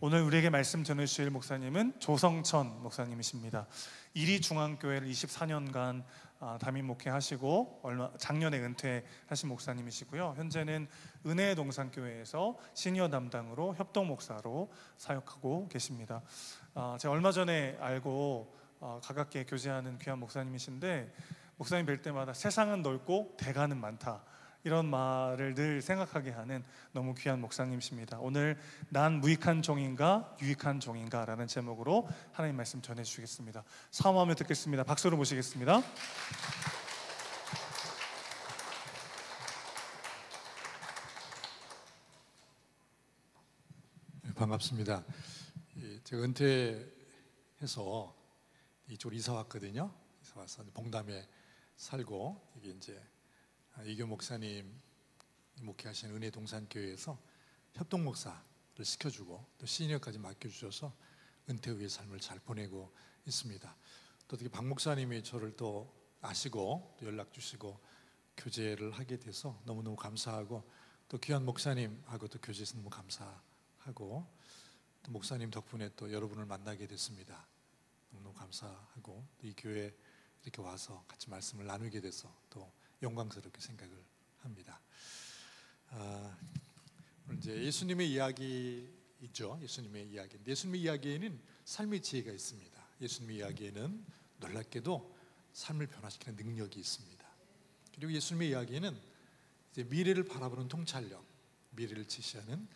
오늘 우리에게 말씀 전해주실 목사님은 조성천 목사님이십니다. 이리중앙교회를 24년간 담임 목회하시고 작년에 은퇴하신 목사님이시고요. 현재는 은혜동산교회에서 시니어 담당으로 협동 목사로 사역하고 계십니다. 제가 얼마 전에 알고 가깝게 교제하는 귀한 목사님이신데, 목사님 뵐 때마다 세상은 넓고 대가는 많다, 이런 말을 늘 생각하게 하는 너무 귀한 목사님이십니다. 오늘 난 무익한 종인가 유익한 종인가 라는 제목으로 하나님 말씀 전해주시겠습니다. 사모하며 듣겠습니다. 박수로 모시겠습니다. 네, 반갑습니다. 제가 은퇴해서 이쪽으로 이사 왔거든요. 이사 와서 봉담에 살고, 이게 이제 이교 목사님 목회하시는 은혜동산교회에서 협동 목사를 시켜주고 또 시니어까지 맡겨주셔서 은퇴 후의 삶을 잘 보내고 있습니다. 또 특히 박 목사님이 저를 또 아시고 또 연락 주시고 교제를 하게 돼서 너무너무 감사하고, 또 귀한 목사님하고 또 교제해서 너무 감사하고, 또 목사님 덕분에 또 여러분을 만나게 됐습니다. 너무너무 감사하고, 또 이 교회에 이렇게 와서 같이 말씀을 나누게 돼서 또 영광스럽게 생각을 합니다. 오늘 이제 예수님의 이야기이죠. 예수님의 이야기인데, 예수님의 이야기에는 삶의 지혜가 있습니다. 예수님의 이야기에는 놀랍게도 삶을 변화시키는 능력이 있습니다. 그리고 예수님의 이야기에는 이제 미래를 바라보는 통찰력, 미래를 제시하는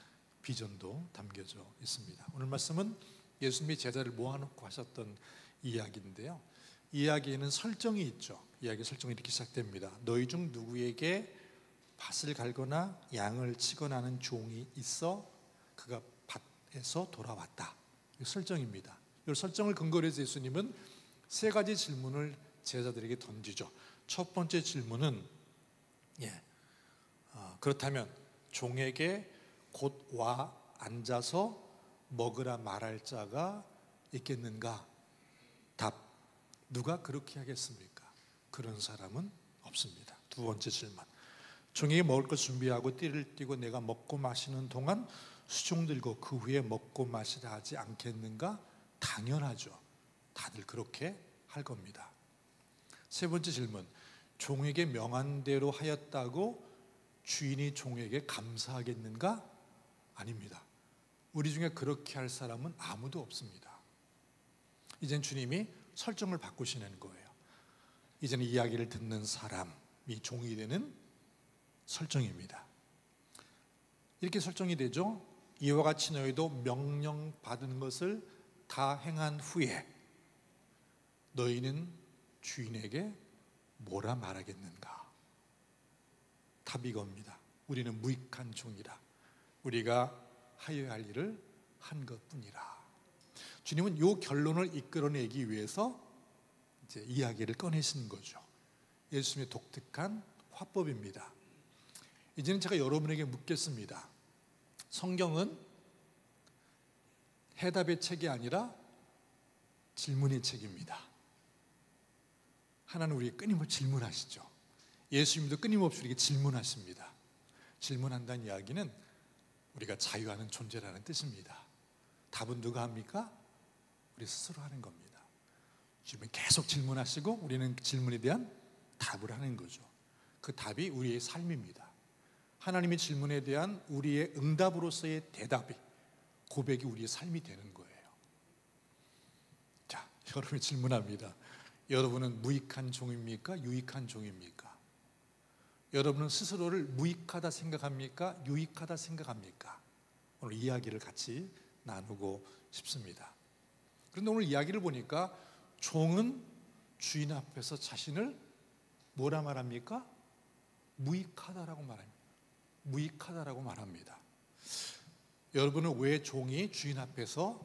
비전도 담겨져 있습니다. 오늘 말씀은 예수님이 제자를 모아놓고 하셨던 이야기인데요, 이 이야기에는 설정이 있죠. 이야기 설정이 이렇게 시작됩니다. 너희 중 누구에게 밭을 갈거나 양을 치거나 하는 종이 있어 그가 밭에서 돌아왔다. 이 설정입니다. 이 설정을 근거로 해서 예수님은 세 가지 질문을 제자들에게 던지죠. 첫 번째 질문은 그렇다면 종에게 곧 와 앉아서 먹으라 말할 자가 있겠는가? 답: 누가 그렇게 하겠습니까? 그런 사람은 없습니다. 두 번째 질문: 종에게 먹을 것 준비하고 띠를 띠고 내가 먹고 마시는 동안 수종 들고 그 후에 먹고 마시라 하지 않겠는가? 당연하죠. 다들 그렇게 할 겁니다. 세 번째 질문: 종에게 명한 대로 하였다고 주인이 종에게 감사하겠는가? 아닙니다. 우리 중에 그렇게 할 사람은 아무도 없습니다. 이젠 주님이 설정을 바꾸시는 거예요. 이제는 이야기를 듣는 사람이 종이 되는 설정입니다. 이렇게 설정이 되죠. 이와 같이 너희도 명령받은 것을 다 행한 후에 너희는 주인에게 뭐라 말하겠는가? 답이 이겁니다. 우리는 무익한 종이라. 우리가 하여야 할 일을 한 것뿐이라. 주님은 이 결론을 이끌어내기 위해서 이제 이야기를 꺼내신 거죠. 예수님의 독특한 화법입니다. 이제는 제가 여러분에게 묻겠습니다. 성경은 해답의 책이 아니라 질문의 책입니다. 하나는 우리에게 끊임없이 질문하시죠. 예수님도 끊임없이 우리에게 질문하십니다. 질문한다는 이야기는 우리가 자유하는 존재라는 뜻입니다. 답은 누가 합니까? 우리 스스로 하는 겁니다. 주님은 계속 질문하시고 우리는 그 질문에 대한 답을 하는 거죠. 그 답이 우리의 삶입니다. 하나님의 질문에 대한 우리의 응답으로서의 대답이, 고백이 우리의 삶이 되는 거예요. 자, 여러분이 질문합니다. 여러분은 무익한 종입니까? 유익한 종입니까? 여러분은 스스로를 무익하다 생각합니까? 유익하다 생각합니까? 오늘 이야기를 같이 나누고 싶습니다. 그런데 오늘 이야기를 보니까 종은 주인 앞에서 자신을 뭐라 말합니까? 무익하다라고 말합니다. 무익하다라고 말합니다. 여러분은 왜 종이 주인 앞에서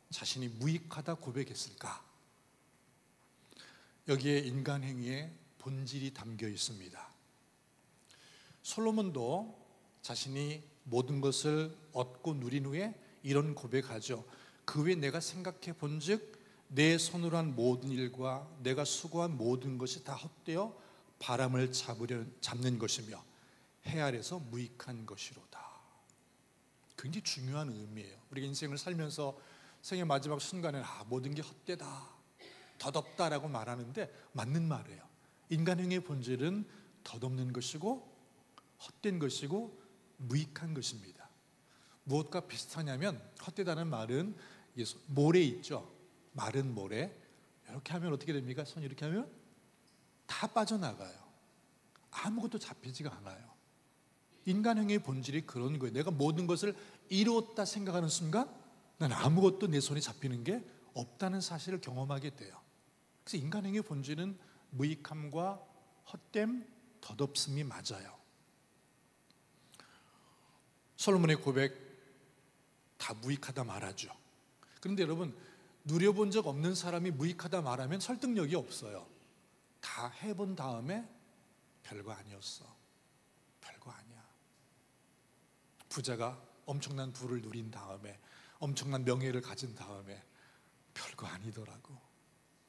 자신이 무익하다 고백했을까? 여기에 인간 행위의 본질이 담겨 있습니다. 솔로몬도 자신이 모든 것을 얻고 누린 후에 이런 고백하죠. 그 후에 내가 생각해 본즉 내 손으로 한 모든 일과 내가 수고한 모든 것이 다 헛되어 바람을 잡는 것이며 해 아래서 무익한 것이로다. 그 굉장히 중요한 의미예요. 우리가 인생을 살면서 생의 마지막 순간에 모든 게 헛되다, 덧없다라고 말하는데 맞는 말이에요. 인간행위의 본질은 덧없는 것이고 헛된 것이고 무익한 것입니다. 무엇과 비슷하냐면, 헛되다는 말은 모래 있죠. 마른 모래. 이렇게 하면 어떻게 됩니까? 손 이렇게 하면 다 빠져나가요. 아무것도 잡히지가 않아요. 인간행위의 본질이 그런 거예요. 내가 모든 것을 이루었다 생각하는 순간 난 아무것도 내 손에 잡히는 게 없다는 사실을 경험하게 돼요. 그래서 인간행위의 본질은 무익함과 헛됨, 덧없음이 맞아요. 솔로몬의 고백, 다 무익하다 말하죠. 그런데 여러분, 누려본 적 없는 사람이 무익하다 말하면 설득력이 없어요. 다 해본 다음에 별거 아니었어, 별거 아니야. 부자가 엄청난 부를 누린 다음에, 엄청난 명예를 가진 다음에 별거 아니더라고,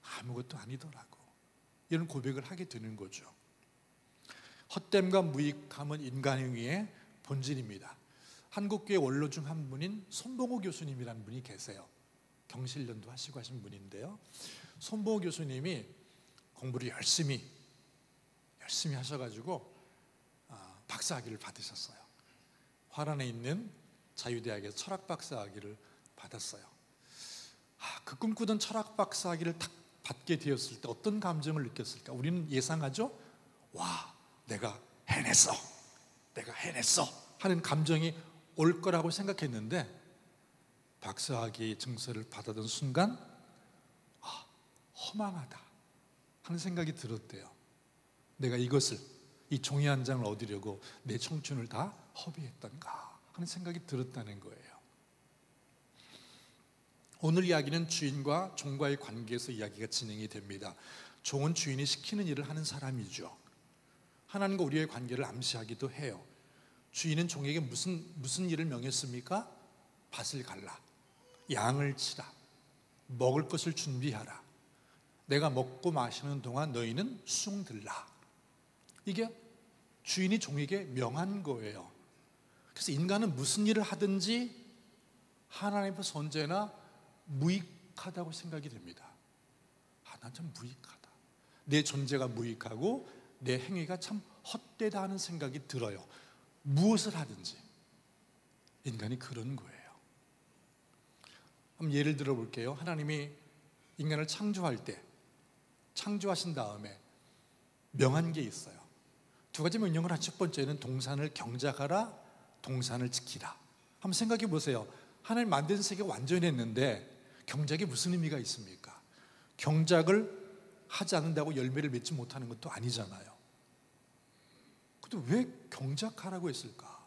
아무것도 아니더라고, 이런 고백을 하게 되는 거죠. 헛됨과 무익함은 인간행위의 본질입니다. 한국교회 원로 중 한 분인 손봉호 교수님이라는 분이 계세요. 경실련도 하시고 하신 분인데요, 손봉호 교수님이 공부를 열심히 하셔가지고 박사학위를 받으셨어요. 화란에 있는 자유대학에서 철학 박사학위를 받았어요. 그 꿈꾸던 철학 박사학위를 딱 받게 되었을 때 어떤 감정을 느꼈을까? 우리는 예상하죠. 와, 내가 해냈어 하는 감정이 올 거라고 생각했는데, 박사학위 증서를 받아든 순간 허망하다 하는 생각이 들었대요. 내가 이 종이 한 장을 얻으려고 내 청춘을 다 허비했던가 하는 생각이 들었다는 거예요. 오늘 이야기는 주인과 종과의 관계에서 이야기가 진행이 됩니다. 종은 주인이 시키는 일을 하는 사람이죠. 하나님과 우리의 관계를 암시하기도 해요. 주인은 종에게 무슨 일을 명했습니까? 밭을 갈라, 양을 치라, 먹을 것을 준비하라, 내가 먹고 마시는 동안 너희는 숭들라. 이게 주인이 종에게 명한 거예요. 그래서 인간은 무슨 일을 하든지 하나님 앞에서 언제나 무익하다고 생각이 됩니다. 난 참 무익하다, 내 존재가 무익하고 내 행위가 참 헛되다 하는 생각이 들어요. 무엇을 하든지 인간이 그런 거예요. 한번 예를 들어 볼게요. 하나님이 인간을 창조하신 다음에 명한 게 있어요. 두 가지 명령을 한 첫 번째는 동산을 경작하라, 동산을 지키라. 한번 생각해 보세요. 하나님 만든 세계가 완전했는데 경작이 무슨 의미가 있습니까? 경작을 하지 않는다고 열매를 맺지 못하는 것도 아니잖아요. 근데 왜 경작하라고 했을까?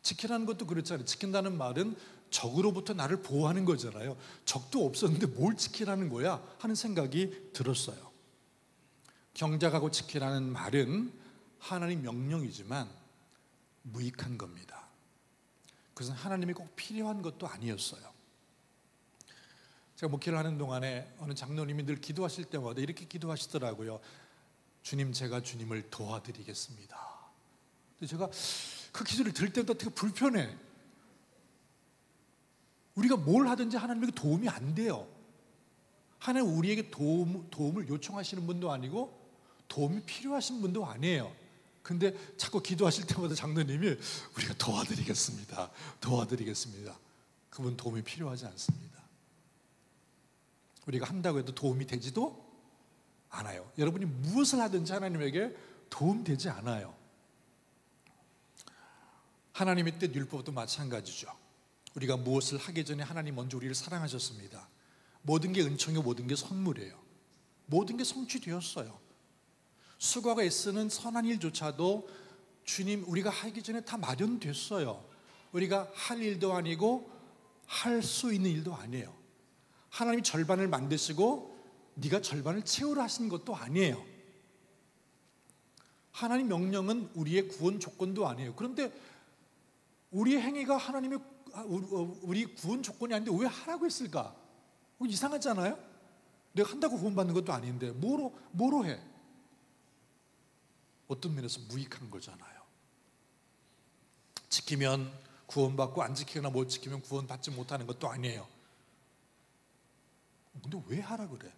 지키라는 것도 그렇잖아요. 지킨다는 말은 적으로부터 나를 보호하는 거잖아요. 적도 없었는데 뭘 지키라는 거야 하는 생각이 들었어요. 경작하고 지키라는 말은 하나님 명령이지만 무익한 겁니다. 그것은 하나님이 꼭 필요한 것도 아니었어요. 제가 목회를 하는 동안에 어느 장로님이 늘 기도하실 때마다 이렇게 기도하시더라고요. 주님, 제가 주님을 도와드리겠습니다. 근데 제가 그 기도를 들을 때마다 되게 불편해. 우리가 뭘 하든지 하나님에게 도움이 안 돼요. 하나님 우리에게 도움을 요청하시는 분도 아니고 도움이 필요하신 분도 아니에요. 근데 자꾸 기도하실 때마다 장로님이 우리가 도와드리겠습니다. 그분 도움이 필요하지 않습니다. 우리가 한다고 해도 도움이 되지도 않아요. 여러분이 무엇을 하든지 하나님에게 도움되지 않아요. 하나님의 뜻 율법도 마찬가지죠. 우리가 무엇을 하기 전에 하나님 먼저 우리를 사랑하셨습니다. 모든 게 은총이고 모든 게 선물이에요. 모든 게 성취되었어요. 수고하고 애쓰는 선한 일조차도 주님 우리가 하기 전에 다 마련됐어요. 우리가 할 일도 아니고 할 수 있는 일도 아니에요. 하나님이 절반을 만드시고 네가 절반을 채우라 하신 것도 아니에요. 하나님 명령은 우리의 구원 조건도 아니에요. 그런데 우리의 행위가 하나님의 우리 구원 조건이 아닌데 왜 하라고 했을까? 이상하잖아요. 내가 한다고 구원받는 것도 아닌데 뭐로 해? 어떤 면에서 무익한 거잖아요. 지키면 구원받고 안 지키거나 못 지키면 구원받지 못하는 것도 아니에요. 근데 왜 하라 그래?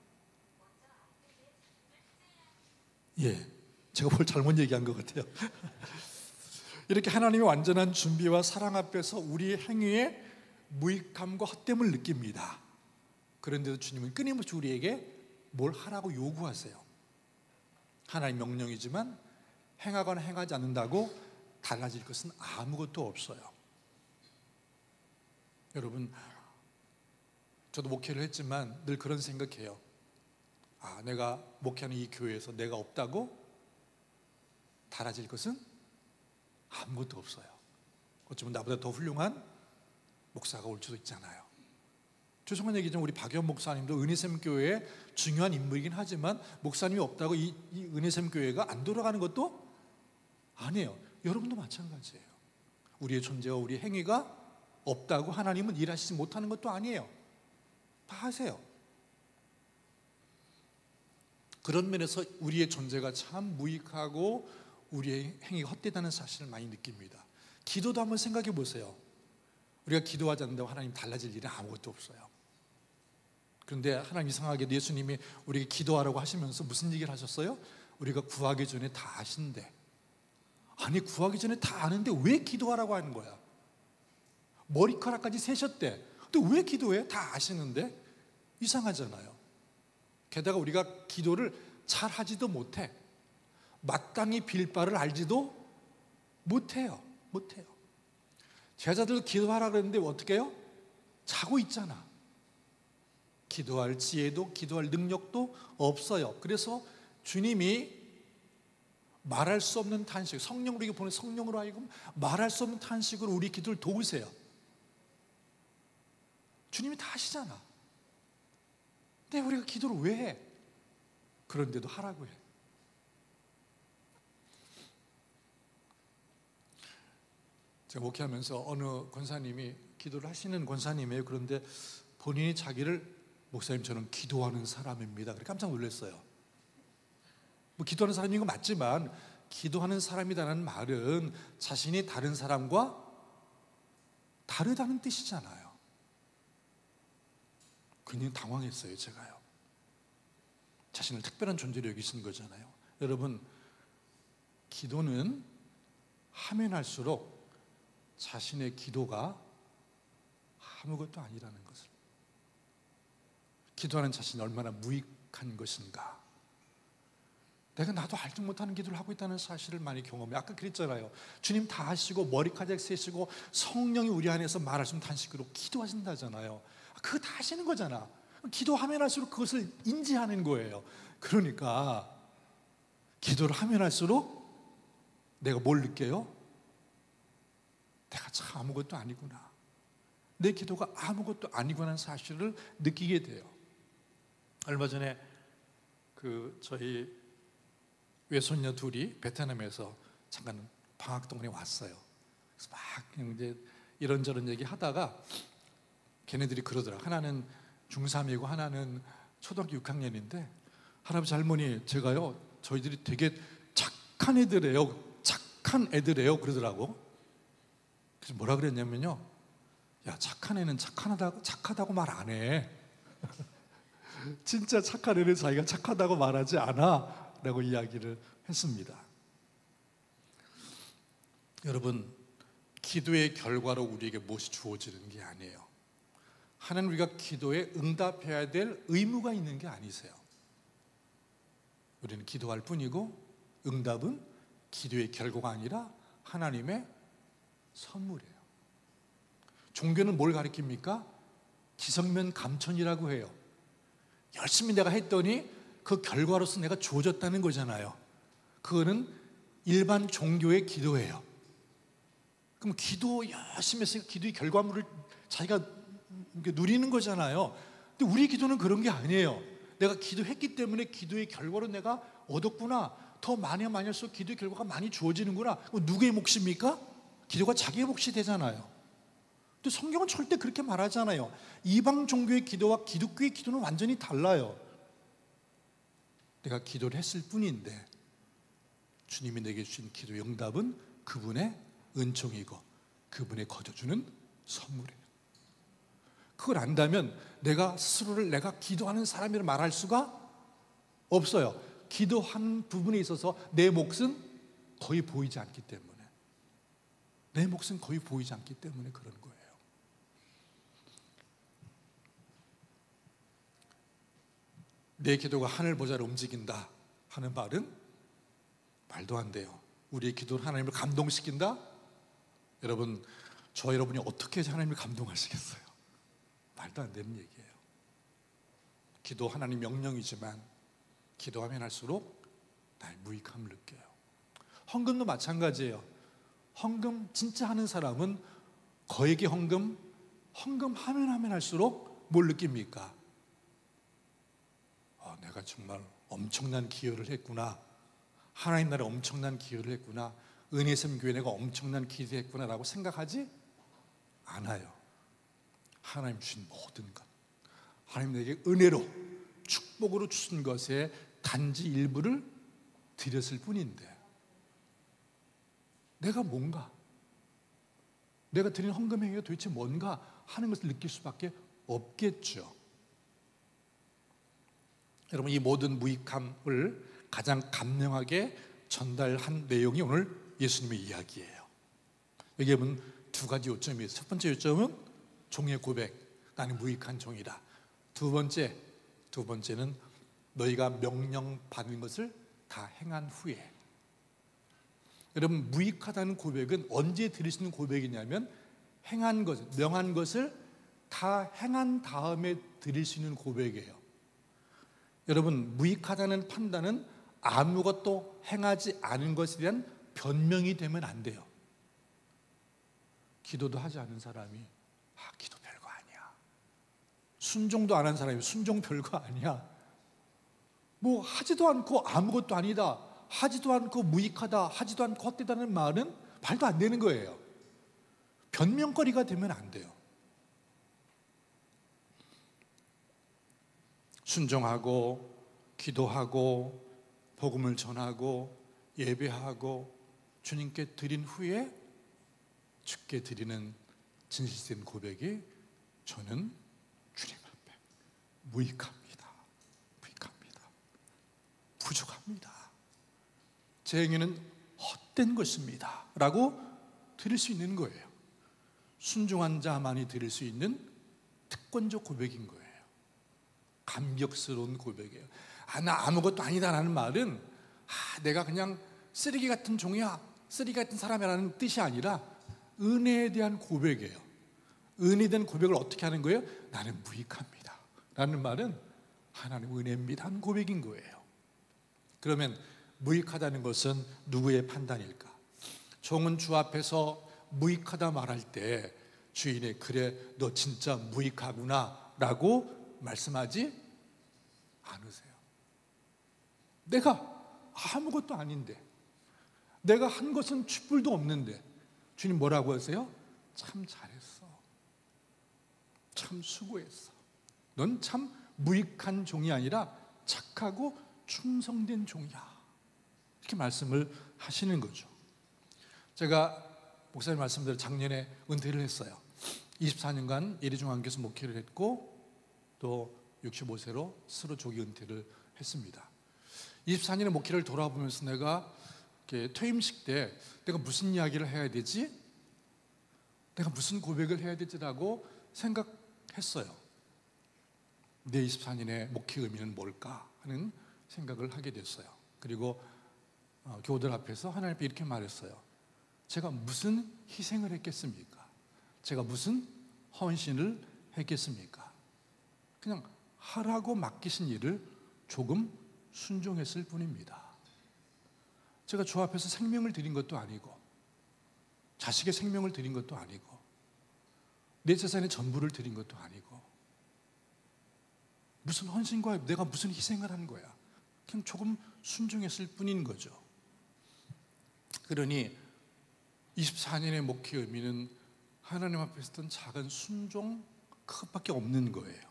예, 제가 뭘 잘못 얘기한 것 같아요. 이렇게 하나님의 완전한 준비와 사랑 앞에서 우리의 행위에 무익함과 헛됨을 느낍니다. 그런데도 주님은 끊임없이 우리에게 뭘 하라고 요구하세요. 하나님의 명령이지만 행하거나 행하지 않는다고 달라질 것은 아무것도 없어요. 여러분, 저도 목회를 했지만 늘 그런 생각해요. 내가 목회하는 이 교회에서 내가 없다고 달라질 것은 아무것도 없어요. 어쩌면 나보다 더 훌륭한 목사가 올 수도 있잖아요. 죄송한 얘기지만 우리 박연 목사님도 은혜샘 교회의 중요한 인물이긴 하지만 목사님이 없다고 이 은혜샘 교회가 안 돌아가는 것도 아니에요. 여러분도 마찬가지예요. 우리의 존재와 우리 행위가 없다고 하나님은 일하시지 못하는 것도 아니에요. 다 하세요. 그런 면에서 우리의 존재가 참 무익하고 우리의 행위가 헛되다는 사실을 많이 느낍니다. 기도도 한번 생각해 보세요. 우리가 기도하지 않는다고 하나님 달라질 일은 아무것도 없어요. 그런데 하나님 이상하게도 예수님이 우리에게 기도하라고 하시면서 무슨 얘기를 하셨어요? 우리가 구하기 전에 다 아신대. 아니, 구하기 전에 다 아는데 왜 기도하라고 하는 거야? 머리카락까지 세셨대. 근데 왜 기도해? 다 아시는데? 이상하잖아요. 게다가 우리가 기도를 잘 하지도 못해. 마땅히 빌 바를 알지도 못해요. 제자들 기도하라 그랬는데 어떻게 해요? 자고 있잖아. 기도할 지혜도 기도할 능력도 없어요. 그래서 주님이 말할 수 없는 탄식, 성령으로 우리에게 보낸 성령으로 하여금 말할 수 없는 탄식으로 우리 기도를 도우세요. 주님이 다 하시잖아. 근데 우리가 기도를 왜 해? 그런데도 하라고 해. 제가 목회하면서 어느 권사님이 기도를 하시는 권사님이에요. 그런데 본인이 자기를 목사님 저는 기도하는 사람입니다. 그래 깜짝 놀랐어요. 뭐 기도하는 사람인 거 맞지만 기도하는 사람이라는 말은 자신이 다른 사람과 다르다는 뜻이잖아요. 굉장히 당황했어요, 제가요. 자신을 특별한 존재로 여기신 거잖아요. 여러분, 기도는 하면 할수록 자신의 기도가 아무것도 아니라는 것을, 기도하는 자신이 얼마나 무익한 것인가, 내가 나도 알지 못하는 기도를 하고 있다는 사실을 많이 경험해요. 아까 그랬잖아요. 주님 다 하시고 머리카락 세시고 성령이 우리 안에서 말할 수 없는 탄식으로 기도하신다잖아요. 그거 다 하시는 거잖아. 기도하면 할수록 그것을 인지하는 거예요. 그러니까 기도를 하면 할수록 내가 뭘 느껴요? 내가 참 아무것도 아니구나, 내 기도가 아무것도 아니구나 하는 사실을 느끼게 돼요. 얼마 전에 저희 외손녀 둘이 베트남에서 잠깐 방학 동안에 왔어요. 그래서 막 이제 이런저런 얘기 하다가 걔네들이 그러더라. 하나는 중3이고 하나는 초등학교 6학년인데 할아버지 할머니 제가요 저희들이 되게 착한 애들이에요 그러더라고. 그래서 뭐라 그랬냐면요, 야 착한 애는 착하다고 말 안 해. 진짜 착한 애는 자기가 착하다고 말하지 않아 라고 이야기를 했습니다. 여러분, 기도의 결과로 우리에게 무엇이 주어지는 게 아니에요. 하나님, 우리가 기도에 응답해야 될 의무가 있는 게 아니세요. 우리는 기도할 뿐이고 응답은 기도의 결과가 아니라 하나님의 선물이에요. 종교는 뭘 가리킵니까? 기성면 감천이라고 해요. 열심히 내가 했더니 그 결과로서 내가 주어졌다는 거잖아요. 그거는 일반 종교의 기도예요. 그럼 기도 열심히 해서 기도의 결과물을 자기가 누리는 거잖아요. 근데 우리 기도는 그런 게 아니에요. 내가 기도했기 때문에 기도의 결과로 내가 얻었구나, 더 많이 할수록 기도의 결과가 많이 주어지는구나. 누구의 몫입니까? 기도가 자기의 몫이 되잖아요. 근데 성경은 절대 그렇게 말하잖아요. 이방 종교의 기도와 기독교의 기도는 완전히 달라요. 내가 기도를 했을 뿐인데 주님이 내게 주신 기도의 응답은 그분의 은총이고 그분의 거저주는 선물이에요. 그걸 안다면 내가 스스로를 내가 기도하는 사람이라 말할 수가 없어요. 기도한 부분에 있어서 내 몫은 거의 보이지 않기 때문에, 내 몫은 거의 보이지 않기 때문에 그런 거예요. 내 기도가 하늘 보좌를 움직인다 하는 말은 말도 안 돼요. 우리의 기도는 하나님을 감동시킨다? 여러분, 저 여러분이 어떻게 해서 하나님을 감동하시겠어요? 말도 안 되는 얘기예요. 기도 하나님 명령이지만 기도하면 할수록 나의 무익함을 느껴요. 헌금도 마찬가지예요. 헌금 진짜 하는 사람은 거액의 헌금하면 할수록 뭘 느낍니까? 내가 정말 엄청난 기여를 했구나, 하나님 나라에 엄청난 기여를 했구나, 은혜섬 교회 내가 엄청난 기여했구나라고 생각하지 않아요. 하나님 주신 모든 것, 하나님 내게 은혜로 축복으로 주신 것에 단지 일부를 드렸을 뿐인데, 내가 뭔가, 내가 드린 헌금 행위가 도대체 뭔가 하는 것을 느낄 수밖에 없겠죠. 여러분, 이 모든 무익함을 가장 감명하게 전달한 내용이 오늘 예수님의 이야기예요. 여기 보면 두 가지 요점이 있어요. 첫 번째 요점은 종의 고백, 나는 무익한 종이다. 두 번째는 너희가 명령받은 것을 다 행한 후에. 여러분, 무익하다는 고백은 언제 드릴 수 있는 고백이냐면 행한 것, 명한 것을 다 행한 다음에 드릴 수 있는 고백이에요. 여러분, 무익하다는 판단은 아무것도 행하지 않은 것에 대한 변명이 되면 안 돼요. 기도도 하지 않은 사람이 기도 별거 아니야, 순종도 안 한 사람이 순종 별거 아니야, 뭐 하지도 않고 아무것도 아니다, 하지도 않고 무익하다, 하지도 않고 헛되다는 말은 말도 안 되는 거예요. 변명거리가 되면 안 돼요. 순종하고 기도하고 복음을 전하고 예배하고 주님께 드린 후에 주께 드리는 진실된 고백이 저는 주님 앞에 무익합니다, 부족합니다, 제 행위는 헛된 것입니다 라고 드릴 수 있는 거예요. 순종한 자만이 드릴 수 있는 특권적 고백인 거예요. 감격스러운 고백이에요. 나 아무것도 아니다라는 말은 내가 그냥 쓰레기 같은 종이야, 쓰레기 같은 사람이라는 뜻이 아니라 은혜에 대한 고백이에요. 은혜에 대한 고백을 어떻게 하는 거예요? 나는 무익합니다 라는 말은 하나님 은혜입니다 하는 고백인 거예요. 그러면 무익하다는 것은 누구의 판단일까? 종은 주 앞에서 무익하다 말할 때 주인이 그래 너 진짜 무익하구나 라고 말씀하지 않으세요. 내가 아무것도 아닌데, 내가 한 것은 쥐뿔도 없는데 주님 뭐라고 하세요? 참 잘했어, 참 수고했어, 넌 참 무익한 종이 아니라 착하고 충성된 종이야, 이렇게 말씀을 하시는 거죠. 제가 목사님 말씀대로 작년에 은퇴를 했어요. 24년간 예리중앙교에서 목회를 했고 또 65세로 스스로 조기 은퇴를 했습니다. 24년의 목회를 돌아보면서 내가 퇴임식 때 내가 무슨 이야기를 해야 되지? 내가 무슨 고백을 해야 되지라고 생각했어요. 내 24년의 목회 의미는 뭘까 하는 생각을 하게 됐어요. 그리고 교우들 앞에서 하나님 앞에 이렇게 말했어요. 제가 무슨 희생을 했겠습니까? 제가 무슨 헌신을 했겠습니까? 그냥 하라고 맡기신 일을 조금 순종했을 뿐입니다. 제가 주 앞에서 생명을 드린 것도 아니고 자식의 생명을 드린 것도 아니고 내 재산의 전부를 드린 것도 아니고 무슨 헌신과 내가 무슨 희생을 한 거야. 그냥 조금 순종했을 뿐인 거죠. 그러니 24년의 목회 의미는 하나님 앞에 있었던 작은 순종 그것밖에 없는 거예요.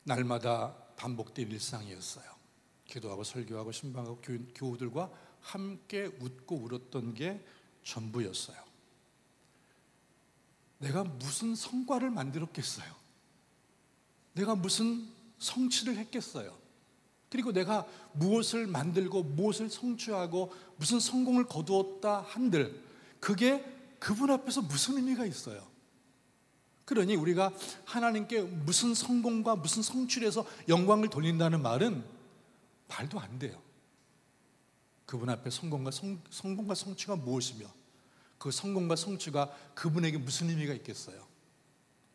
날마다 반복된 일상이었어요. 기도하고 설교하고 신방하고 교우들과 함께 웃고 울었던 게 전부였어요. 내가 무슨 성과를 만들었겠어요? 내가 무슨 성취를 했겠어요? 그리고 내가 무엇을 만들고 무엇을 성취하고 무슨 성공을 거두었다 한들 그게 그분 앞에서 무슨 의미가 있어요? 그러니 우리가 하나님께 무슨 성공과 무슨 성취를 해서 영광을 돌린다는 말은 말도 안 돼요. 그분 앞에 성공과 성취가 무엇이며 그 성공과 성취가 그분에게 무슨 의미가 있겠어요?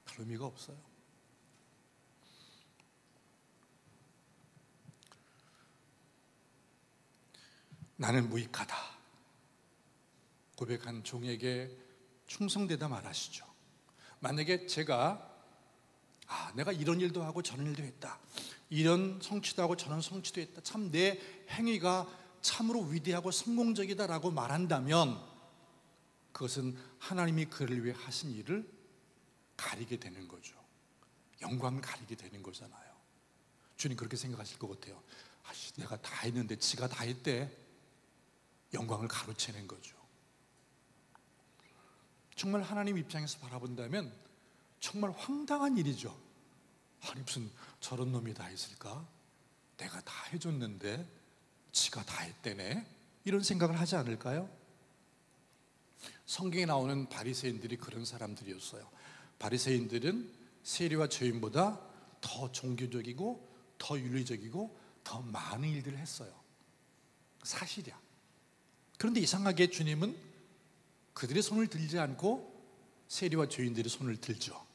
별 의미가 없어요. 나는 무익하다 고백한 종에게 충성되다 말하시죠. 만약에 내가 이런 일도 하고 저런 일도 했다, 이런 성취도 하고 저런 성취도 했다, 참 내 행위가 참으로 위대하고 성공적이다라고 말한다면 그것은 하나님이 그를 위해 하신 일을 가리게 되는 거죠. 영광을 가리게 되는 거잖아요. 주님 그렇게 생각하실 것 같아요. 내가 다 했는데 지가 다 했대. 영광을 가로채는 거죠. 정말 하나님 입장에서 바라본다면 정말 황당한 일이죠. 아니 무슨 저런 놈이 다 했을까? 내가 다 해줬는데 지가 다 했대네. 이런 생각을 하지 않을까요? 성경에 나오는 바리새인들이 그런 사람들이었어요. 바리새인들은 세리와 죄인보다 더 종교적이고 더 윤리적이고 더 많은 일들을 했어요. 사실이야. 그런데 이상하게 주님은 그들의 손을 들지 않고 세리와 죄인들의 손을 들죠.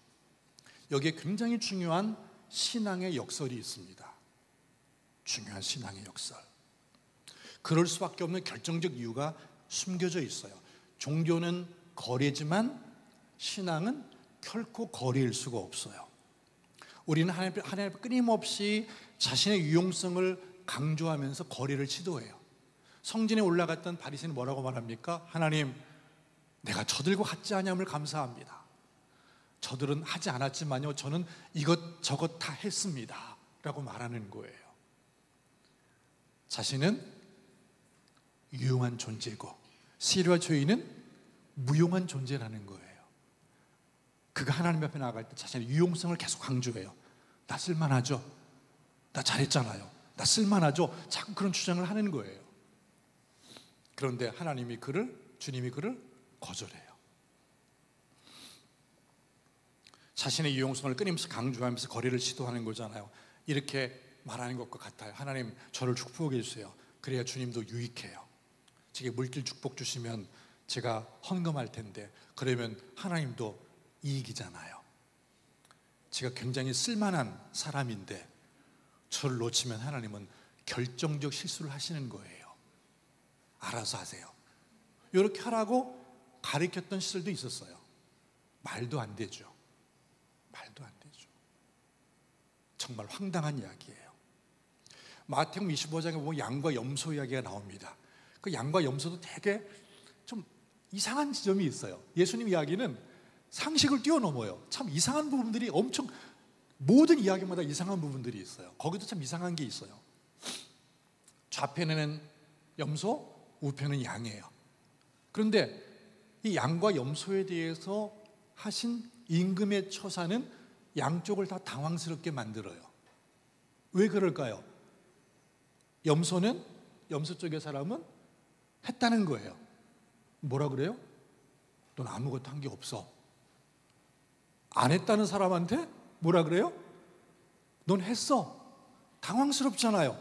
여기에 굉장히 중요한 신앙의 역설이 있습니다. 중요한 신앙의 역설. 그럴 수밖에 없는 결정적 이유가 숨겨져 있어요. 종교는 거래지만 신앙은 결코 거래일 수가 없어요. 우리는 하나님 앞에 끊임없이 자신의 유용성을 강조하면서 거래를 시도해요. 성전에 올라갔던 바리새인은 뭐라고 말합니까? 하나님, 내가 저들과 같지 아니함을 감사합니다. 저들은 하지 않았지만요, 저는 이것저것 다 했습니다 라고 말하는 거예요. 자신은 유용한 존재고 세리와 죄인은 무용한 존재라는 거예요. 그가 하나님 앞에 나아갈 때 자신의 유용성을 계속 강조해요. 나 쓸만하죠? 나 잘했잖아요. 나 쓸만하죠? 자꾸 그런 주장을 하는 거예요. 그런데 주님이 그를 거절해요. 자신의 유용성을 끊임없이 강조하면서 거래를 시도하는 거잖아요. 이렇게 말하는 것과 같아요. 하나님, 저를 축복해 주세요. 그래야 주님도 유익해요. 제게 물길 축복 주시면 제가 헌금할 텐데 그러면 하나님도 이익이잖아요. 제가 굉장히 쓸만한 사람인데 저를 놓치면 하나님은 결정적 실수를 하시는 거예요. 알아서 하세요. 이렇게 하라고 가르쳤던 시절도 있었어요. 말도 안 되죠. 말도 안 되죠. 정말 황당한 이야기예요. 마태복음 25장에 보면 양과 염소 이야기가 나옵니다. 그 양과 염소도 되게 좀 이상한 지점이 있어요. 예수님 이야기는 상식을 뛰어넘어요. 참 이상한 부분들이 엄청, 모든 이야기마다 이상한 부분들이 있어요. 거기도 참 이상한 게 있어요. 좌편에는 염소, 우편은 양이에요. 그런데 이 양과 염소에 대해서 하신 임금의 처사는 양쪽을 다 당황스럽게 만들어요. 왜 그럴까요? 염소 쪽의 사람은 했다는 거예요. 뭐라 그래요? 넌 아무것도 한 게 없어. 안 했다는 사람한테 뭐라 그래요? 넌 했어. 당황스럽잖아요.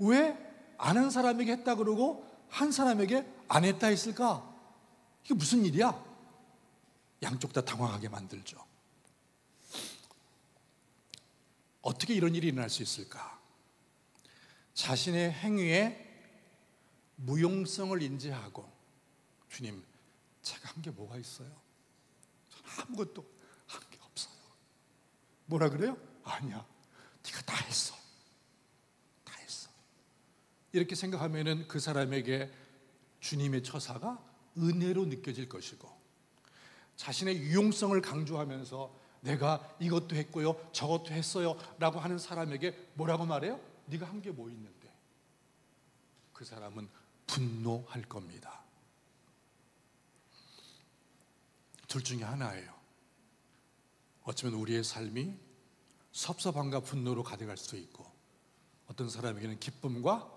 왜 안 한 사람에게 했다 그러고 한 사람에게 안 했다 했을까? 이게 무슨 일이야? 양쪽 다 당황하게 만들죠. 어떻게 이런 일이 일어날 수 있을까? 자신의 행위에 무용성을 인지하고, 주님, 제가 한 게 뭐가 있어요? 저는 아무것도 한 게 없어요. 뭐라 그래요? 아니야, 네가 다 했어. 다 했어. 이렇게 생각하면은 그 사람에게 주님의 처사가 은혜로 느껴질 것이고, 자신의 유용성을 강조하면서 내가 이것도 했고요, 저것도 했어요 라고 하는 사람에게 뭐라고 말해요? 네가 한 게 뭐 있는데? 그 사람은 분노할 겁니다. 둘 중에 하나예요. 어쩌면 우리의 삶이 섭섭함과 분노로 가득할 수도 있고, 어떤 사람에게는 기쁨과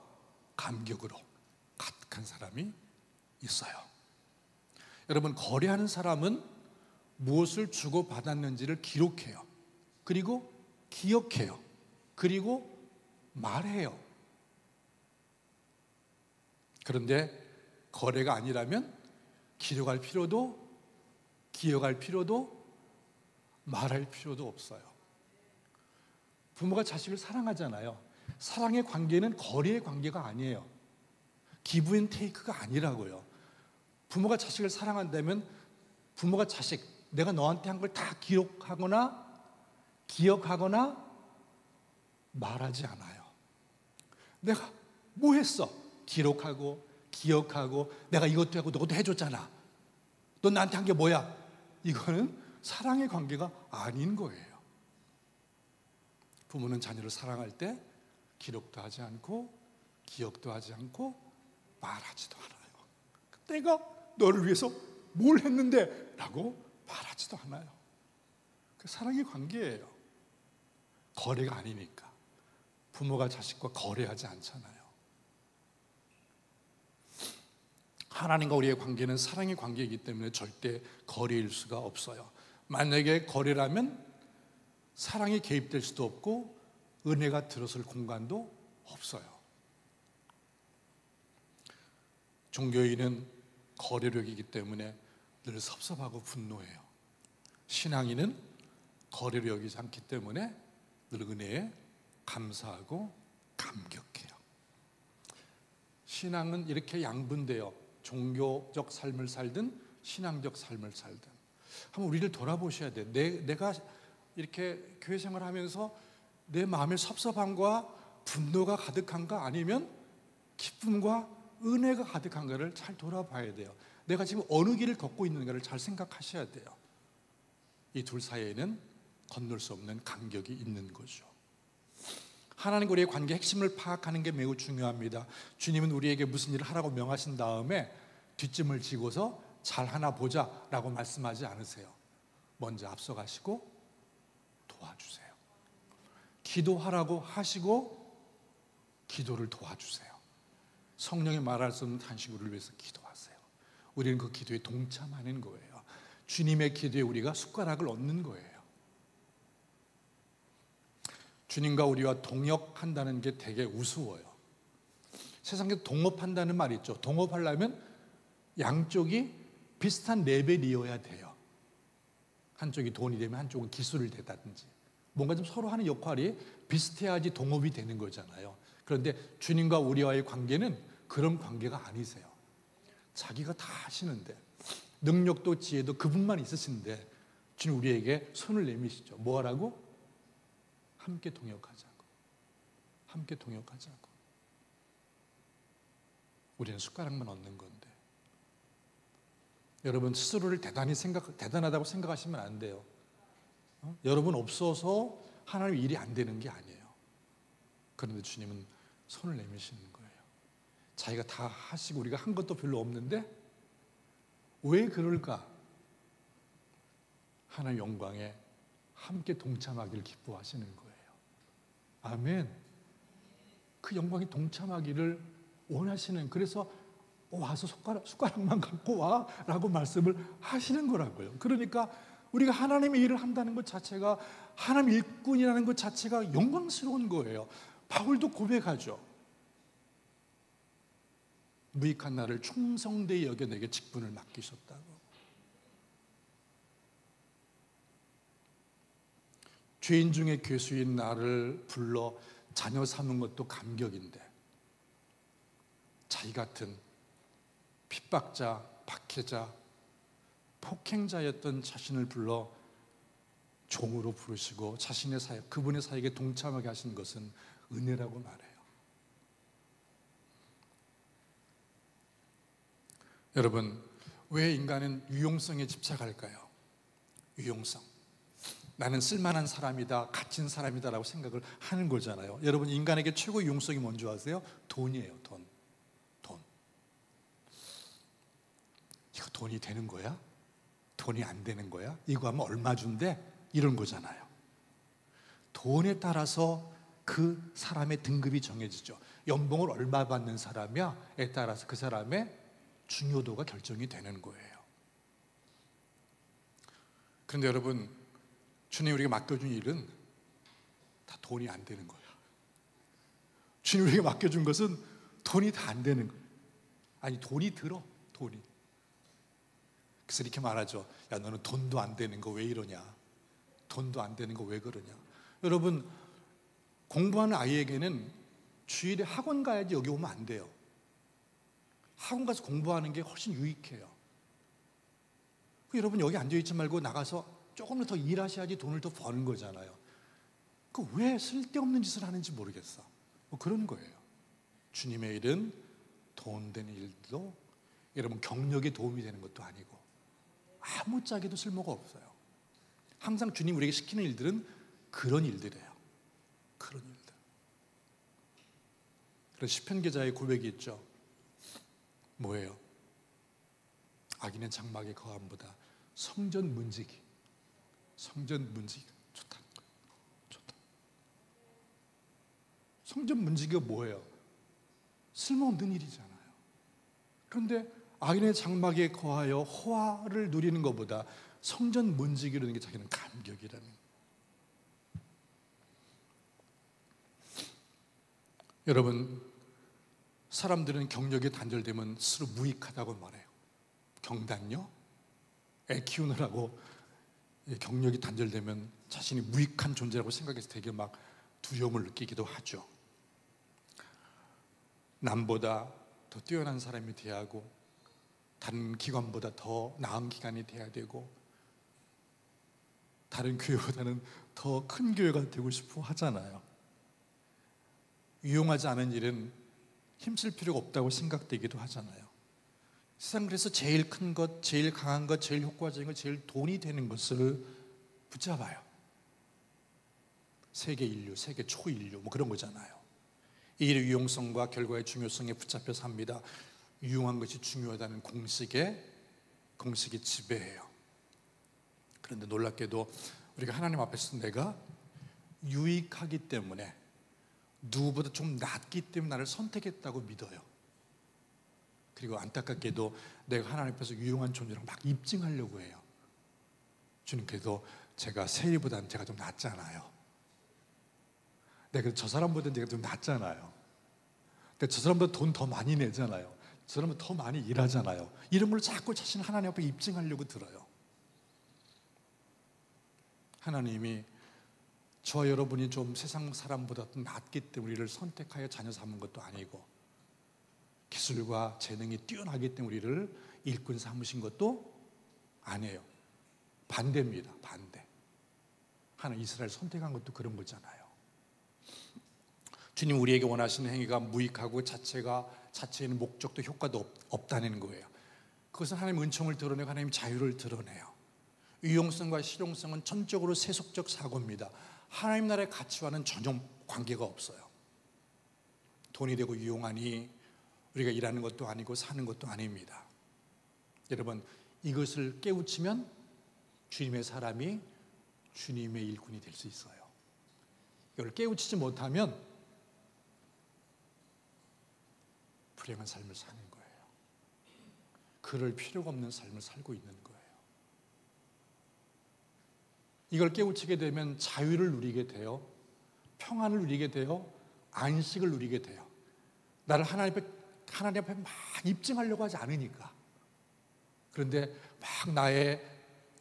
감격으로 가득한 사람이 있어요. 여러분, 거래하는 사람은 무엇을 주고받았는지를 기록해요. 그리고 기억해요. 그리고 말해요. 그런데 거래가 아니라면 기록할 필요도, 기억할 필요도, 말할 필요도 없어요. 부모가 자식을 사랑하잖아요. 사랑의 관계는 거래의 관계가 아니에요. 기브 앤 테이크가 아니라고요. 부모가 자식을 사랑한다면 부모가 자식, 내가 너한테 한 걸 다 기록하거나 기억하거나 말하지 않아요. 내가 뭐 했어? 기록하고 기억하고, 내가 이것도 하고 너것도 해줬잖아. 너 나한테 한 게 뭐야? 이거는 사랑의 관계가 아닌 거예요. 부모는 자녀를 사랑할 때 기록도 하지 않고 기억도 하지 않고 말하지도 않아요. 내가 너를 위해서 뭘 했는데? 라고 말하지도 않아요. 그 사랑의 관계예요. 거래가 아니니까. 부모가 자식과 거래하지 않잖아요. 하나님과 우리의 관계는 사랑의 관계이기 때문에 절대 거래일 수가 없어요. 만약에 거래라면 사랑이 개입될 수도 없고 은혜가 들어설 공간도 없어요. 종교인은 거래력이기 때문에 늘 섭섭하고 분노해요. 신앙인은 거래를 여기지 않기 때문에 늘 은혜에 감사하고 감격해요. 신앙은 이렇게 양분돼요. 종교적 삶을 살든 신앙적 삶을 살든. 한번 우리를 돌아보셔야 돼요. 내가 이렇게 교회 생활을 하면서 내 마음에 섭섭함과 분노가 가득한가, 아니면 기쁨과 은혜가 가득한가를 잘 돌아봐야 돼요. 내가 지금 어느 길을 걷고 있는가를 잘 생각하셔야 돼요. 이 둘 사이에는 건널 수 없는 간격이 있는 거죠. 하나님과 우리의 관계의 핵심을 파악하는 게 매우 중요합니다. 주님은 우리에게 무슨 일을 하라고 명하신 다음에 뒷짐을 지고서 잘하나 보자 라고 말씀하지 않으세요. 먼저 앞서가시고 도와주세요. 기도하라고 하시고 기도를 도와주세요. 성령이 말할 수 없는 탄식을 위해서 기도하세요. 우리는 그 기도에 동참하는 거예요. 주님의 기도에 우리가 숟가락을 얹는 거예요. 주님과 우리와 동역한다는 게 되게 우스워요. 세상에 동업한다는 말이 있죠. 동업하려면 양쪽이 비슷한 레벨이어야 돼요. 한쪽이 돈이 되면 한쪽은 기술을 대다든지 뭔가 좀 서로 하는 역할이 비슷해야지 동업이 되는 거잖아요. 그런데 주님과 우리와의 관계는 그런 관계가 아니세요. 자기가 다 하시는데, 능력도 지혜도 그분만 있으신데 주님 우리에게 손을 내미시죠. 뭐 하라고? 함께 동역하자고. 함께 동역하자고. 우리는 숟가락만 얻는 건데. 여러분 스스로를 대단하다고 생각하시면 안 돼요. 여러분 없어서 하나님 일이 안 되는 게 아니에요. 그런데 주님은 손을 내미시는 거예요. 자기가 다 하시고 우리가 한 것도 별로 없는데 왜 그럴까? 하나님 영광에 함께 동참하기를 기뻐하시는 거예요. 아멘. 그 영광에 동참하기를 원하시는, 그래서 와서 숟가락만 갖고 와 라고 말씀을 하시는 거라고요. 그러니까 우리가 하나님의 일을 한다는 것 자체가, 하나님 일꾼이라는 것 자체가 영광스러운 거예요. 바울도 고백하죠. 무익한 나를 충성되이 여겨 내게 직분을 맡기셨다고. 죄인 중에 괴수인 나를 불러 자녀 삼은 것도 감격인데, 자기 같은 핍박자, 박해자, 폭행자였던 자신을 불러 종으로 부르시고 자신의 사역, 그분의 사역에 동참하게 하신 것은 은혜라고 말해요. 여러분, 왜 인간은 유용성에 집착할까요? 유용성. 나는 쓸만한 사람이다, 갇힌 사람이다라고 생각을 하는 거잖아요. 여러분, 인간에게 최고 유용성이 뭔지 아세요? 돈이에요. 돈. 이거 돈이 되는 거야? 돈이 안 되는 거야? 이거 하면 얼마 준대? 이런 거잖아요. 돈에 따라서 그 사람의 등급이 정해지죠. 연봉을 얼마 받는 사람이야에 따라서 그 사람의 중요도가 결정이 되는 거예요. 그런데 여러분, 주님 우리에게 맡겨준 일은 다 돈이 안 되는 거예요. 주님 우리에게 맡겨준 것은 돈이 다 안 되는 거예요. 아니, 돈이 들어, 돈이. 그래서 이렇게 말하죠. 야, 너는 돈도 안 되는 거 왜 이러냐? 돈도 안 되는 거 왜 그러냐? 여러분, 공부하는 아이에게는 주일에 학원 가야지 여기 오면 안 돼요. 학원 가서 공부하는 게 훨씬 유익해요. 여러분, 여기 앉아있지 말고 나가서 조금 더 일하셔야지 돈을 더 버는 거잖아요. 그 왜 쓸데없는 짓을 하는지 모르겠어. 뭐 그런 거예요. 주님의 일은 돈 되는 일도 여러분 경력에 도움이 되는 것도 아니고 아무짝에도 쓸모가 없어요. 항상 주님 우리에게 시키는 일들은 그런 일들이에요. 그런 일들. 그래서 시편 기자의 고백이 있죠. 뭐예요? 악인의 장막의 거함보다 성전 문지기, 성전 문지기가 좋다는 거예요. 좋다. 성전 문지기가 뭐예요? 쓸모없는 일이잖아요. 그런데 악인의 장막에 거하여 호화를 누리는 것보다 성전 문지기를 하는 게 자기는 감격이라는 거예요. 여러분, 사람들은 경력이 단절되면 스스로 무익하다고 말해요. 경단요? 애 키우느라고 경력이 단절되면 자신이 무익한 존재라고 생각해서 되게 막 두려움을 느끼기도 하죠. 남보다 더 뛰어난 사람이 돼야 하고 다른 기관보다 더 나은 기관이 돼야 되고 다른 교회보다는 더 큰 교회가 되고 싶어 하잖아요. 유용하지 않은 일은 힘쓸 필요가 없다고 생각되기도 하잖아요. 세상 그래서 제일 큰 것, 제일 강한 것, 제일 효과적인 것, 제일 돈이 되는 것을 붙잡아요. 세계 인류, 세계 초인류 뭐 그런 거잖아요. 이 일의 유용성과 결과의 중요성에 붙잡혀 삽니다. 유용한 것이 중요하다는 공식이 지배해요. 그런데 놀랍게도 우리가 하나님 앞에서 내가 유익하기 때문에 누구보다 좀 낫기 때문에 나를 선택했다고 믿어요. 그리고 안타깝게도 내가 하나님 앞에서 유용한 존재라고 막 입증하려고 해요. 주님께서 제가 세리보다는 제가 좀 낫잖아요. 내가 저 사람보다는 제가 좀 낫잖아요. 내가 저 사람보다 돈 더 많이 내잖아요. 저 사람보다 더 많이 일하잖아요. 이런 걸 자꾸 자신 하나님 앞에 입증하려고 들어요. 하나님이 저와 여러분이 좀 세상 사람보다 낫기 때문에 우리를 선택하여 자녀 삼은 것도 아니고 기술과 재능이 뛰어나기 때문에 우리를 일꾼 삼으신 것도 아니에요. 반대입니다. 반대. 하나님 이스라엘 선택한 것도 그런 거잖아요. 주님 우리에게 원하시는 행위가 무익하고 자체에는 목적도 효과도 없다는 거예요. 그것은 하나님 은총을 드러내고 하나님 자유를 드러내요. 유용성과 실용성은 전적으로 세속적 사고입니다. 하나님 나라의 가치와는 전혀 관계가 없어요. 돈이 되고 유용하니 우리가 일하는 것도 아니고 사는 것도 아닙니다. 여러분, 이것을 깨우치면 주님의 사람이 주님의 일꾼이 될 수 있어요. 이걸 깨우치지 못하면 불행한 삶을 사는 거예요. 그럴 필요가 없는 삶을 살고 있는 거예요. 이걸 깨우치게 되면 자유를 누리게 돼요. 평안을 누리게 돼요. 안식을 누리게 돼요. 나를 하나님 앞에 막 입증하려고 하지 않으니까. 그런데 막 나의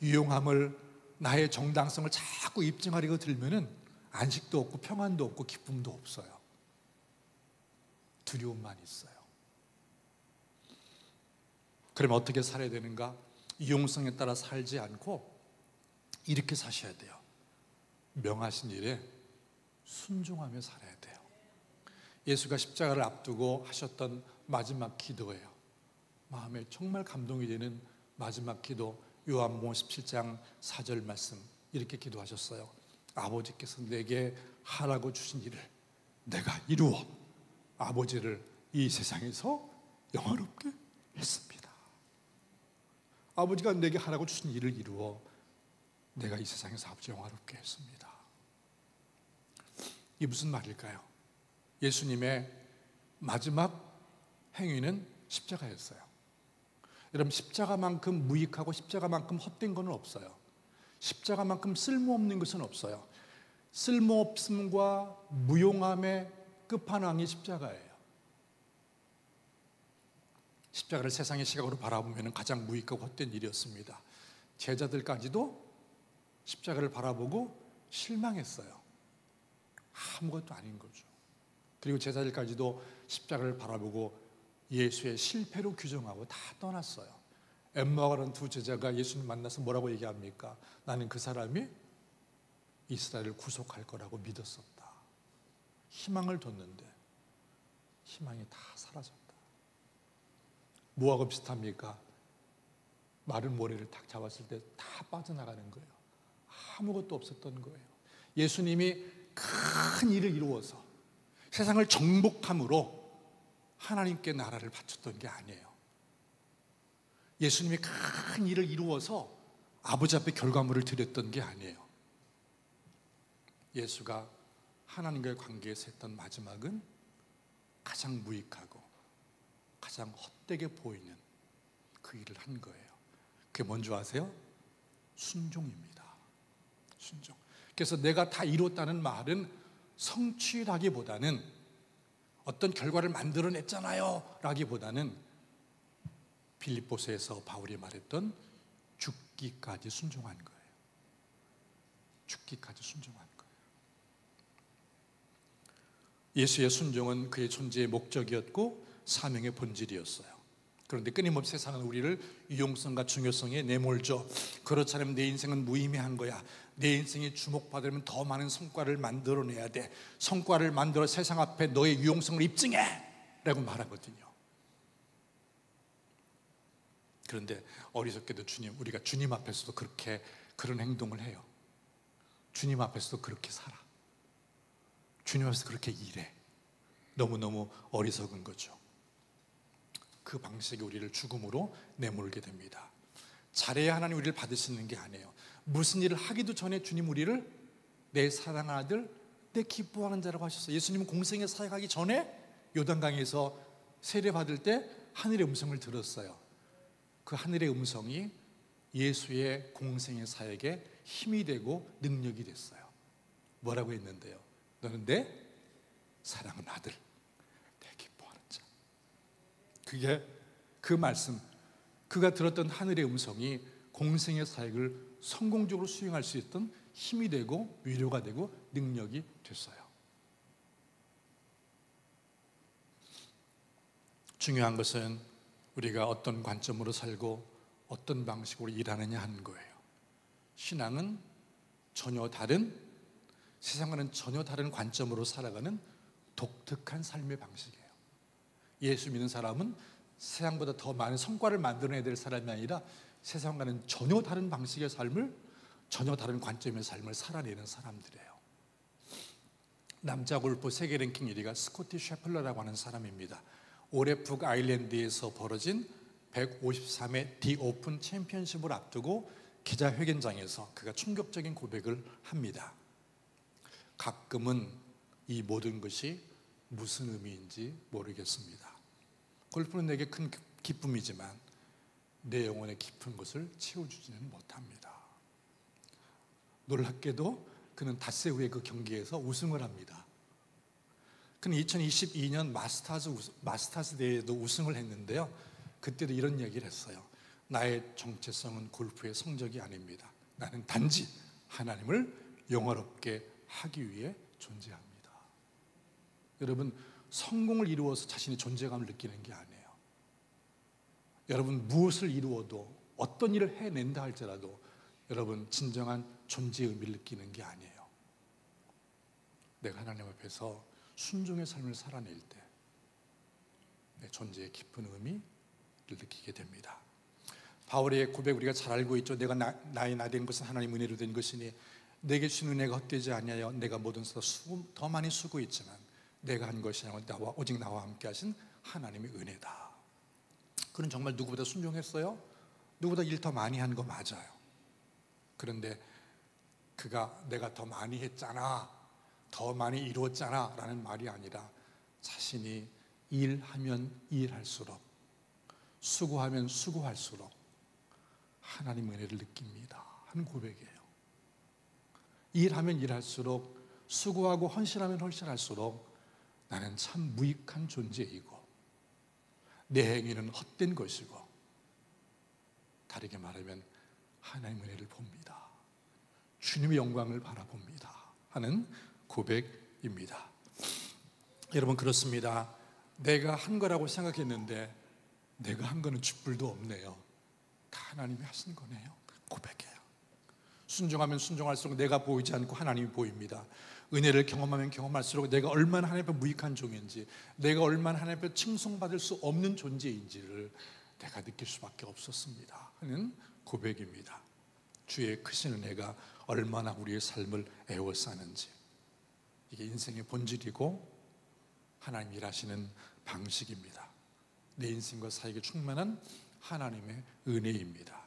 유용함을, 나의 정당성을 자꾸 입증하려고 들면은 안식도 없고 평안도 없고 기쁨도 없어요. 두려움만 있어요. 그러면 어떻게 살아야 되는가? 유용성에 따라 살지 않고 이렇게 사셔야 돼요. 명하신 일에 순종하며 살아야 돼요. 예수가 십자가를 앞두고 하셨던 마지막 기도예요. 마음에 정말 감동이 되는 마지막 기도, 요한복음 17장 4절 말씀 이렇게 기도하셨어요. 아버지께서 내게 하라고 주신 일을 내가 이루어 아버지를 이 세상에서 영화롭게 했습니다. 아버지가 내게 하라고 주신 일을 이루어 내가 이 세상에서 아버지 영화롭게 했습니다. 이게 무슨 말일까요? 예수님의 마지막 행위는 십자가였어요. 여러분, 십자가만큼 무익하고 십자가만큼 헛된 것은 없어요. 십자가만큼 쓸모없는 것은 없어요. 쓸모없음과 무용함의 끝판왕이 십자가예요. 십자가를 세상의 시각으로 바라보면 가장 무익하고 헛된 일이었습니다. 제자들까지도 십자가를 바라보고 실망했어요. 아무것도 아닌 거죠. 그리고 제자들까지도 십자가를 바라보고 예수의 실패로 규정하고 다 떠났어요. 엠마오라는 두 제자가 예수님 만나서 뭐라고 얘기합니까? 나는 그 사람이 이스라엘을 구속할 거라고 믿었었다. 희망을 뒀는데 희망이 다 사라졌다. 뭐하고 비슷합니까? 마른 모래를 탁 잡았을 때 다 빠져나가는 거예요. 아무것도 없었던 거예요. 예수님이 큰 일을 이루어서 세상을 정복함으로 하나님께 나라를 바쳤던 게 아니에요. 예수님이 큰 일을 이루어서 아버지 앞에 결과물을 드렸던 게 아니에요. 예수가 하나님과의 관계에서 했던 마지막은 가장 무익하고 가장 헛되게 보이는 그 일을 한 거예요. 그게 뭔지 아세요? 순종입니다. 순종. 그래서 내가 다 이뤘다는 말은 성취라기보다는 어떤 결과를 만들어냈잖아요 라기보다는 빌립보서에서 바울이 말했던 죽기까지 순종한 거예요. 죽기까지 순종한 거예요. 예수의 순종은 그의 존재의 목적이었고 사명의 본질이었어요. 그런데 끊임없이 세상은 우리를 유용성과 중요성에 내몰죠. 그렇지 않으면 내 인생은 무의미한 거야. 내 인생이 주목받으려면 더 많은 성과를 만들어내야 돼. 성과를 만들어 세상 앞에 너의 유용성을 입증해 라고 말하거든요. 그런데 어리석게도 우리가 주님 앞에서도 그렇게 그런 행동을 해요. 주님 앞에서도 그렇게 살아. 주님 앞에서 그렇게 일해. 너무너무 어리석은 거죠. 그 방식이 우리를 죽음으로 내몰게 됩니다. 잘해야 하나님 우리를 받으시는 게 아니에요. 무슨 일을 하기도 전에 주님 우리를 내 사랑하는 아들, 내 기뻐하는 자라고 하셨어요. 예수님은 공생에 사역하기 전에 요단강에서 세례받을 때 하늘의 음성을 들었어요. 그 하늘의 음성이 예수의 공생의 사역에 힘이 되고 능력이 됐어요. 뭐라고 했는데요? 너는 내 사랑하는 아들, 내 기뻐하는 자. 그게 그 말씀, 그가 들었던 하늘의 음성이 공생의 사역을 성공적으로 수행할 수 있던 힘이 되고 위로가 되고 능력이 됐어요. 중요한 것은 우리가 어떤 관점으로 살고 어떤 방식으로 일하느냐 하는 거예요. 신앙은 전혀 다른, 세상과는 전혀 다른 관점으로 살아가는 독특한 삶의 방식이에요. 예수 믿는 사람은 세상보다 더 많은 성과를 만들어내야 될 사람이 아니라 세상과는 전혀 다른 방식의 삶을, 전혀 다른 관점의 삶을 살아내는 사람들이에요. 남자 골프 세계 랭킹 1위가 스코티 셰플러라고 하는 사람입니다. 올해 북아일랜드에서 벌어진 153회 디 오픈 챔피언십을 앞두고 기자회견장에서 그가 충격적인 고백을 합니다. 가끔은 이 모든 것이 무슨 의미인지 모르겠습니다. 골프는 내게 큰 기쁨이지만 내 영혼의 깊은 것을 채워주지는 못합니다. 놀랍게도 그는 닷새 후에 그 경기에서 우승을 합니다. 그는 2022년 마스터스 대회에도 우승을 했는데요. 그때도 이런 얘기를 했어요. 나의 정체성은 골프의 성적이 아닙니다. 나는 단지 하나님을 영화롭게 하기 위해 존재합니다. 여러분, 성공을 이루어서 자신의 존재감을 느끼는 게 아니에요. 여러분, 무엇을 이루어도 어떤 일을 해낸다 할지라도 여러분 진정한 존재의 의미를 느끼는 게 아니에요. 내가 하나님 앞에서 순종의 삶을 살아낼 때 내 존재의 깊은 의미를 느끼게 됩니다. 바울의 고백 우리가 잘 알고 있죠. 내가 나의 나된 것은 하나님 은혜로 된 것이니 내게 주신 은혜가 헛되지 아니하여 내가 모든 더 많이 수고했지만 내가 한 것이 아니라 오직 나와 함께 하신 하나님의 은혜다. 그는 정말 누구보다 순종했어요. 누구보다 일 더 많이 한 거 맞아요. 그런데 그가 내가 더 많이 했잖아, 더 많이 이루었잖아 라는 말이 아니라 자신이 일하면 일할수록, 수고하면 수고할수록 하나님 은혜를 느낍니다 하는 고백이에요. 일하면 일할수록, 수고하고 헌신하면 헌신할수록 나는 참 무익한 존재이고 내 행위는 헛된 것이고, 다르게 말하면 하나님의 은혜를 봅니다, 주님의 영광을 바라봅니다 하는 고백입니다. 여러분, 그렇습니다. 내가 한 거라고 생각했는데 내가 한 거는 쥐뿔도 없네요. 다 하나님이 하신 거네요. 고백해요. 순종하면 순종할수록 내가 보이지 않고 하나님이 보입니다. 은혜를 경험하면 경험할수록 내가 얼마나 하나님 앞에 무익한 종인지, 내가 얼마나 하나님 앞에 칭송받을 수 없는 존재인지를 내가 느낄 수밖에 없었습니다 하는 고백입니다. 주의 크신 은혜가 얼마나 우리의 삶을 애워싸는지, 이게 인생의 본질이고 하나님 일하시는 방식입니다. 내 인생과 사역에 충만한 하나님의 은혜입니다.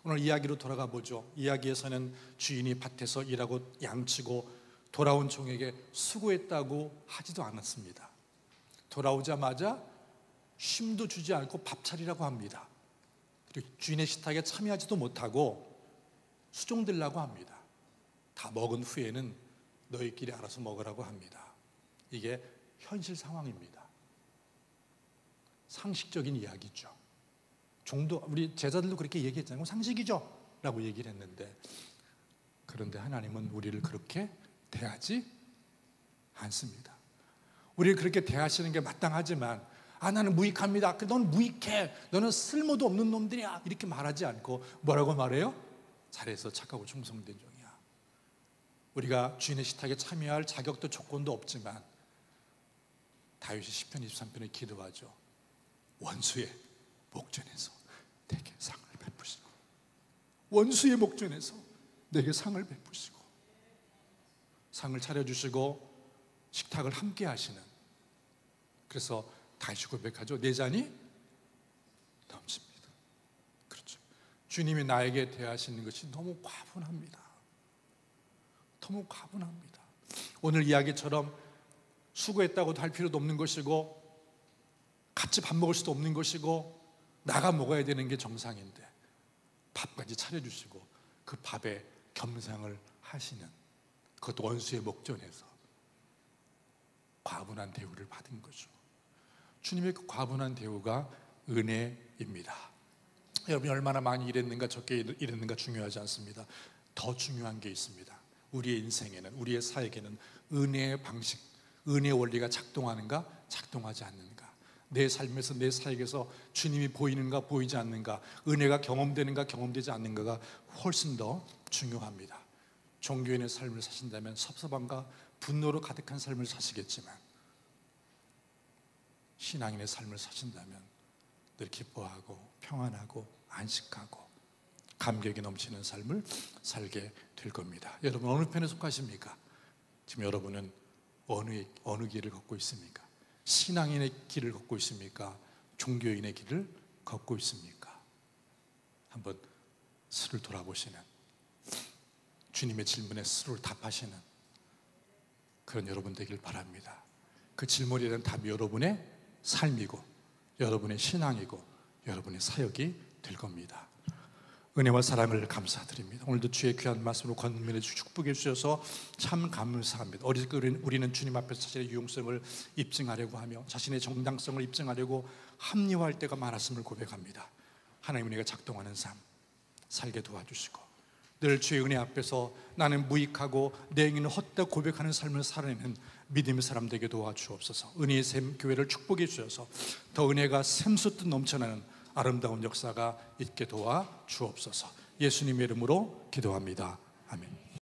오늘 이야기로 돌아가 보죠. 이야기에서는 주인이 밭에서 일하고 양치고 돌아온 종에게 수고했다고 하지도 않았습니다. 돌아오자마자 쉼도 주지 않고 밥 차리라고 합니다. 그리고 주인의 식탁에 참여하지도 못하고 수종들라고 합니다. 다 먹은 후에는 너희끼리 알아서 먹으라고 합니다. 이게 현실 상황입니다. 상식적인 이야기죠. 종도, 우리 제자들도 그렇게 얘기했잖아요. 상식이죠 라고 얘기를 했는데, 그런데 하나님은 우리를 그렇게 대하지 않습니다. 우리를 그렇게 대하시는 게 마땅하지만, 나는 무익합니다, 넌 무익해, 너는 쓸모도 없는 놈들이야, 이렇게 말하지 않고 뭐라고 말해요? 잘해서 착하고 충성된 종이야. 우리가 주인의 식탁에 참여할 자격도 조건도 없지만 다윗이 시편 23편에 기도하죠. 원수의 목전에서 내게 상을 베푸시고, 원수의 목전에서 내게 상을 베푸시고, 상을 차려주시고 식탁을 함께 하시는, 그래서 다시 고백하죠. 내 잔이 넘칩니다. 그렇죠. 주님이 나에게 대하시는 것이 너무 과분합니다. 너무 과분합니다. 오늘 이야기처럼 수고했다고도 할 필요도 없는 것이고, 같이 밥 먹을 수도 없는 것이고, 나가 먹어야 되는 게 정상인데 밥까지 차려주시고 그 밥에 겸상을 하시는, 그것도 원수의 목전에서 과분한 대우를 받은 거죠. 주님의 그 과분한 대우가 은혜입니다. 여러분이 얼마나 많이 일했는가 적게 일했는가 중요하지 않습니다. 더 중요한 게 있습니다. 우리의 인생에는, 우리의 사역에는 은혜의 방식, 은혜의 원리가 작동하는가 작동하지 않는가, 내 삶에서, 내 사역에서 주님이 보이는가 보이지 않는가, 은혜가 경험되는가 경험되지 않는가가 훨씬 더 중요합니다. 종교인의 삶을 사신다면 섭섭함과 분노로 가득한 삶을 사시겠지만, 신앙인의 삶을 사신다면 늘 기뻐하고 평안하고 안식하고 감격이 넘치는 삶을 살게 될 겁니다. 여러분, 어느 편에 속하십니까? 지금 여러분은 어느 길을 걷고 있습니까? 신앙인의 길을 걷고 있습니까? 종교인의 길을 걷고 있습니까? 한번 스스로 돌아보시는, 주님의 질문에 스스로 답하시는 그런 여러분 되길 바랍니다. 그 질문에 대한 답이 여러분의 삶이고 여러분의 신앙이고 여러분의 사역이 될 겁니다. 은혜와 사랑을 감사드립니다. 오늘도 주의 귀한 말씀으로 권면해 주시고 축복해 주셔서 참 감사합니다. 우리는 주님 앞에서 자신의 유용성을 입증하려고 하며 자신의 정당성을 입증하려고 합리화할 때가 많았음을 고백합니다. 하나님 은혜가 작동하는 삶 살게 도와주시고, 늘 주의 은혜 앞에서 나는 무익하고 내 행위는 헛되다 고백하는 삶을 살아내는 믿음의 사람 되게 도와주옵소서. 은혜의 샘 교회를 축복해 주셔서 더 은혜가 샘솟듯 넘쳐나는 아름다운 역사가 있게 도와주옵소서. 예수님의 이름으로 기도합니다. 아멘.